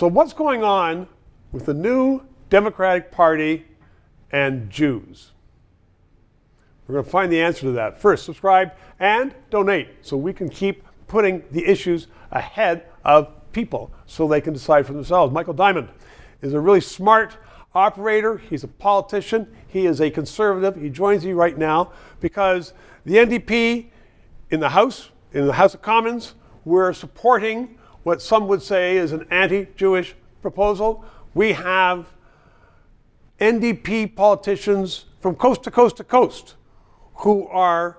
So what's going on with the new Democratic Party and Jews? We're going to find the answer to that. First, subscribe and donate so we can keep putting the issues ahead of people so they can decide for themselves. Michael Diamond is a really smart operator. He's a politician. He is a conservative. He joins me right now because the NDP in the House of Commons, we're supporting what some would say is an anti-Jewish proposal. We have NDP politicians from coast to coast to coast who are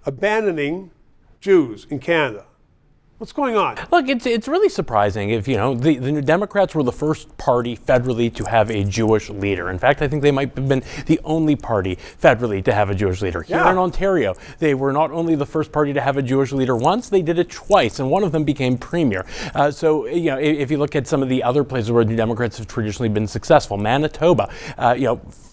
abandoning Jews in Canada. What's going on? Look, it's really surprising if, the New Democrats were the first party federally to have a Jewish leader. In fact, I think they might have been the only party federally to have a Jewish leader. Here in Ontario, they were not only the first party to have a Jewish leader once, they did it twice, and one of them became premier. So, if you look at some of the other places where New Democrats have traditionally been successful, Manitoba,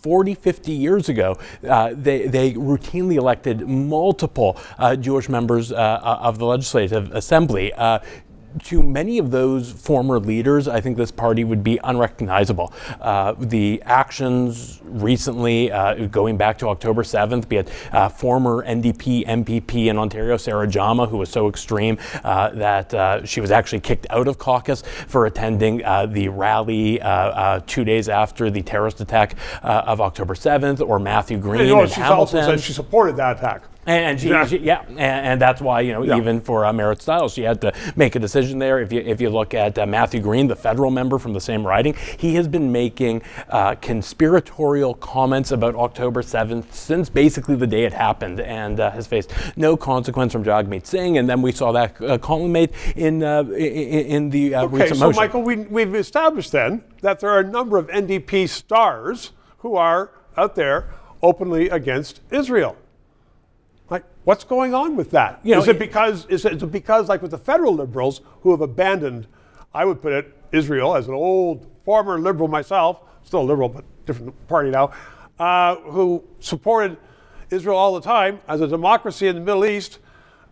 40, 50 years ago, they routinely elected multiple Jewish members of the Legislative Assembly. To many of those former leaders, I think this party would be unrecognizable. The actions recently, going back to October 7th, be it former NDP MPP in Ontario, Sarah Jama, who was so extreme that she was actually kicked out of caucus for attending the rally 2 days after the terrorist attack of October 7th, or Matthew Green in Hamilton. Also said she supported that attack. And that's why even for Merritt Stiles, she had to make a decision there. If you look at Matthew Green, the federal member from the same riding, he has been making conspiratorial comments about October 7th since basically the day it happened, and has faced no consequence from Jagmeet Singh. And then we saw that column made in the recent motion. So Michael, we've established then that there are a number of NDP stars who are out there openly against Israel. Like, what's going on with that? Is it because, like with the federal Liberals who have abandoned, I would put it, Israel, as an old former Liberal myself, still a Liberal but different party now, who supported Israel all the time as a democracy in the Middle East,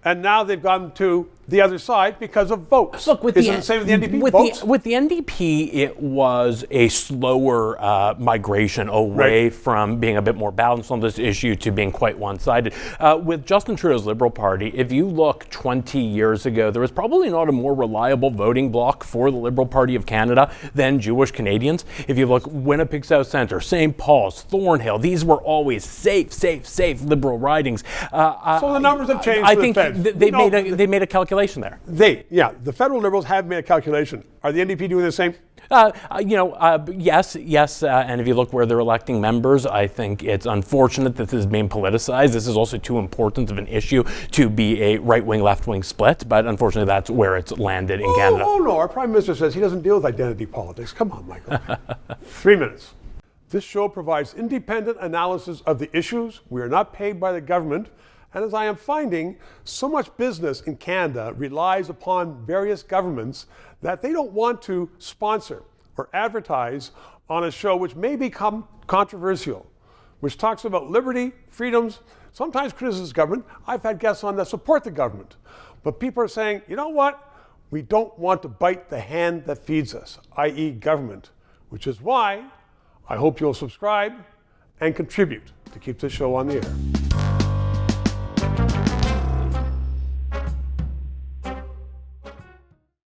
and now they've gone to the other side because of votes. Look, with the same with the NDP? With the NDP, it was a slower migration away from being a bit more balanced on this issue to being quite one-sided. With Justin Trudeau's Liberal Party, if you look 20 years ago, there was probably not a more reliable voting bloc for the Liberal Party of Canada than Jewish Canadians. If you look Winnipeg South Centre, St. Paul's, Thornhill, these were always safe Liberal ridings. So the numbers have changed. I think they made a calculation there. The federal Liberals have made a calculation. Are the NDP doing the same? Yes. And if you look where they're electing members, I think it's unfortunate that this is being politicized. This is also too important of an issue to be a right-wing, left-wing split. But unfortunately, that's where it's landed in Canada. Oh, no. Our Prime Minister says he doesn't deal with identity politics. Come on, Michael. 3 minutes. This show provides independent analysis of the issues. We are not paid by the government. And as I am finding, so much business in Canada relies upon various governments that they don't want to sponsor or advertise on a show which may become controversial, which talks about liberty, freedoms, sometimes criticizes government. I've had guests on that support the government. But people are saying, you know what? We don't want to bite the hand that feeds us, i.e. government, which is why I hope you'll subscribe and contribute to keep this show on the air.